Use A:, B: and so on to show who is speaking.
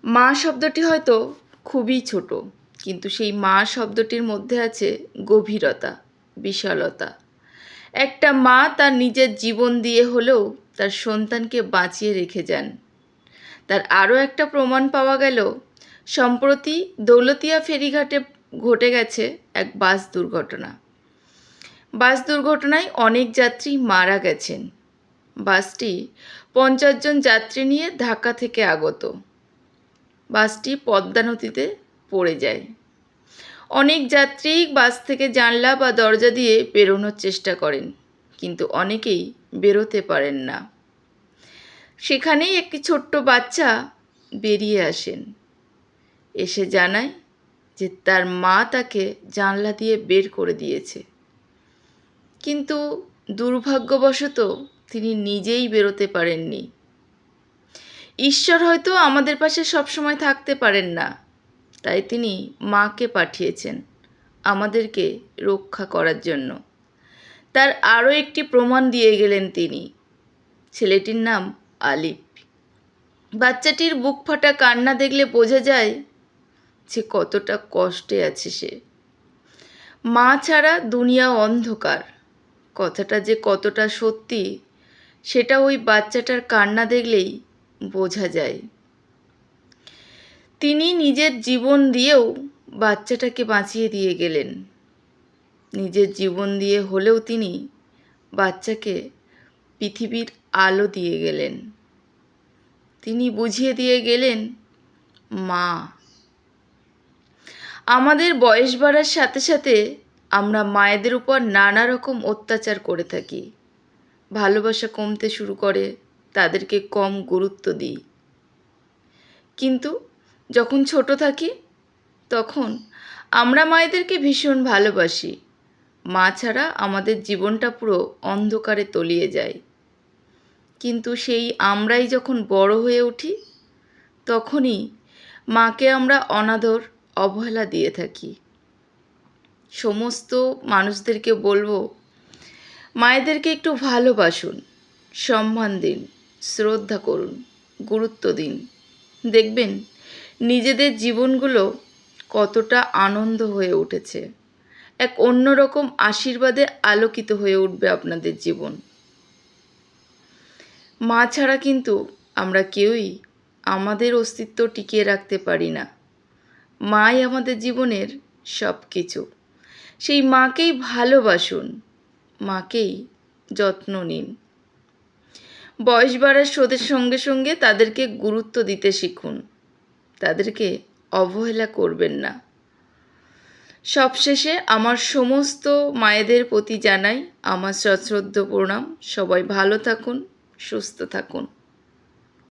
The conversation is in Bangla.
A: মা শব্দটি হয়তো খুবই ছোট, কিন্তু সেই মা শব্দটির মধ্যে আছে গভীরতা, বিশালতা। একটা মা তার নিজের জীবন দিয়ে হলেও তার সন্তানকে বাঁচিয়ে রেখে যান। তার আরও একটা প্রমাণ পাওয়া গেল সম্প্রতি দৌলতিয়া ফেরিঘাটে ঘটে গেছে এক বাস দুর্ঘটনা। বাস দুর্ঘটনায় অনেক যাত্রী মারা গেছেন। বাসটি 50 জন যাত্রী নিয়ে ঢাকা থেকে আগত। বাসটি পদ্মা নদীতে পড়ে যায়। অনেক যাত্রী বাস থেকে জানলা বা দরজা দিয়ে বেরোনোর চেষ্টা করেন, কিন্তু অনেকেই বেরোতে পারেন না। সেখানেই একটি ছোট্ট বাচ্চা বেরিয়ে আসেন, এসে জানায় যে তার মা তাকে জানলা দিয়ে বের করে দিয়েছে, কিন্তু দুর্ভাগ্যবশত তিনি নিজেই বেরোতে পারেননি। ঈশ্বর হয়তো আমাদের পাশে সবসময় থাকতে পারেন না, তাই তিনি মাকে পাঠিয়েছেন আমাদেরকে রক্ষা করার জন্য। তার আরও একটি প্রমাণ দিয়ে গেলেন তিনি। ছেলেটির নাম আলিফ। বাচ্চাটির বুক ফাটা কান্না দেখলে বোঝা যায় যে কতটা কষ্টে আছে সে। মা ছাড়া দুনিয়া অন্ধকার কথাটা যে কতটা সত্যি সেটা ওই বাচ্চাটার কান্না দেখলেই বোঝা যায়। তিনি নিজের জীবন দিয়েও বাচ্চাটাকে বাঁচিয়ে দিয়ে গেলেন। নিজের জীবন দিয়ে হলেও তিনি বাচ্চাকে পৃথিবীর আলো দিয়ে গেলেন। তিনি বুঝিয়ে দিয়ে গেলেন মা। আমাদের বয়স বাড়ার সাথে সাথে আমরা মায়েদের উপর নানা রকম অত্যাচার করে থাকি। ভালোবাসা কমতে শুরু করে, তাদেরকে কম গুরুত্ব দিই। কিন্তু যখন ছোট থাকি তখন আমরা মায়েদেরকে ভীষণ ভালোবাসি। মা ছাড়া আমাদের জীবনটা পুরো অন্ধকারে তলিয়ে যায়। কিন্তু সেই আমরাই যখন বড় হয়ে উঠি তখনই মাকে আমরা অনাদর, অবহেলা দিয়ে থাকি। সমস্ত মানুষদেরকে বলবো, মায়েদেরকে একটু ভালোবাসুন, সম্মান দিন, শ্রদ্ধা করুন, গুরুত্ব দিন। দেখবেন নিজেদের জীবনগুলো কতটা আনন্দ হয়ে উঠেছে। এক অন্যরকম আশীর্বাদে আলোকিত হয়ে উঠবে আপনাদের জীবন। মা ছাড়া কিন্তু আমরা কেউই আমাদের অস্তিত্ব টিকিয়ে রাখতে পারি না। মাই আমাদের জীবনের সব কিছু। সেই মাকেই ভালোবাসুন, মাকেই যত্ন নিন। বয়স বাড়ার সঙ্গে সঙ্গে তাদেরকে গুরুত্ব দিতে শিখুন, তাদেরকে অবহেলা করবেন না। সবশেষে আমার সমস্ত মায়েদের প্রতি জানাই আমার সশ্রদ্ধ প্রণাম। সবাই ভালো থাকুন, সুস্থ থাকুন।